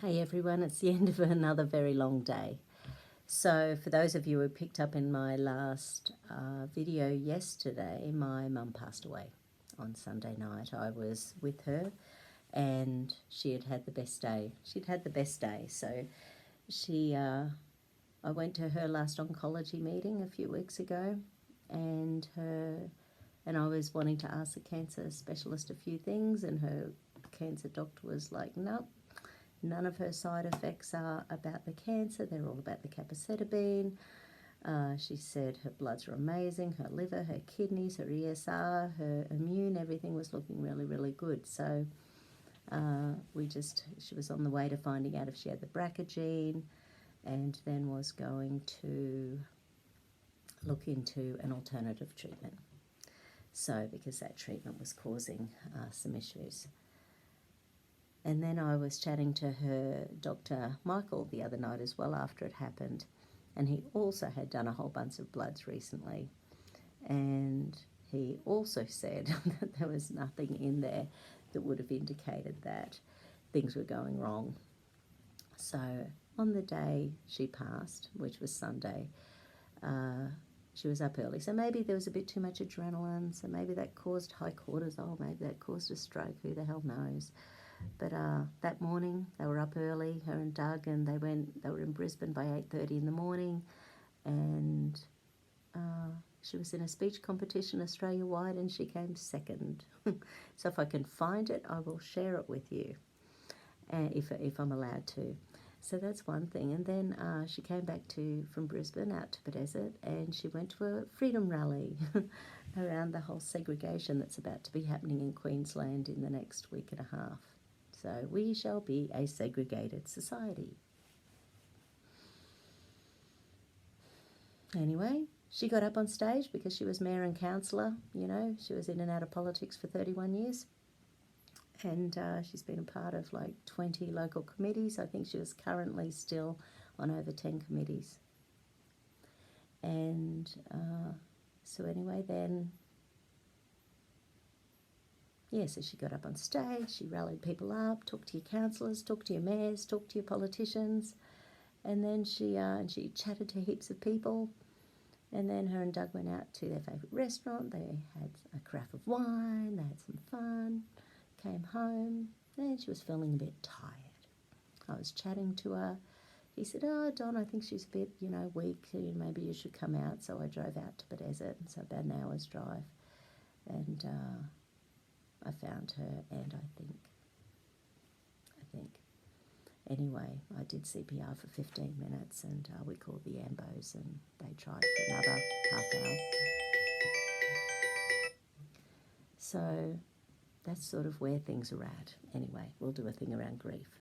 Hey everyone, it's the end of another very long day. So for those of you who picked up in my last video yesterday, my mum passed away on Sunday night. I was with her and she had had the best day. She'd had the best day. So I went to her last oncology meeting a few weeks ago and I was wanting to ask the cancer specialist a few things, and her cancer doctor was like, nope. None of her side effects are about the cancer. They're all about the capecitabine. She said her bloods are amazing, her liver, her kidneys, her ESR, her immune, everything was looking really, really good. So she was on the way to finding out if she had the BRCA gene, and then was going to look into an alternative treatment. So because that treatment was causing some issues. And then I was chatting to her Dr. Michael the other night as well after it happened, and he also had done a whole bunch of bloods recently, and he also said that there was nothing in there that would have indicated that things were going wrong. So on the day she passed, which was Sunday, she was up early, so maybe there was a bit too much adrenaline, so maybe that caused high cortisol, maybe that caused a stroke, who the hell knows. But that morning they were up early, her and Doug, and they were in Brisbane by 8:30 in the morning, and she was in a speech competition Australia-wide and she came second. So if I can find it, I will share it with you, if I'm allowed to. So that's one thing. And then she came back from Brisbane out to Bedesert, and she went to a freedom rally around the whole segregation that's about to be happening in Queensland in the next week and a half. So we shall be a segregated society. Anyway, she got up on stage because she was mayor and councillor. You know, she was in and out of politics for 31 years. And she's been a part of like 20 local committees. I think she was currently still on over 10 committees. And so anyway, then... yeah, so she got up on stage, she rallied people up, talked to your councillors, talked to your mayors, talked to your politicians, and then she chatted to heaps of people. And then her and Doug went out to their favourite restaurant, they had a carafe of wine, they had some fun, came home, and she was feeling a bit tired. I was chatting to her. He said, oh, Don, I think she's a bit, weak, maybe you should come out. So I drove out to Bedesert, so about an hour's drive, and I found her, and I think, anyway, I did CPR for 15 minutes, and we called the ambos, and they tried for another half hour. So that's sort of where things are at. Anyway, we'll do a thing around grief.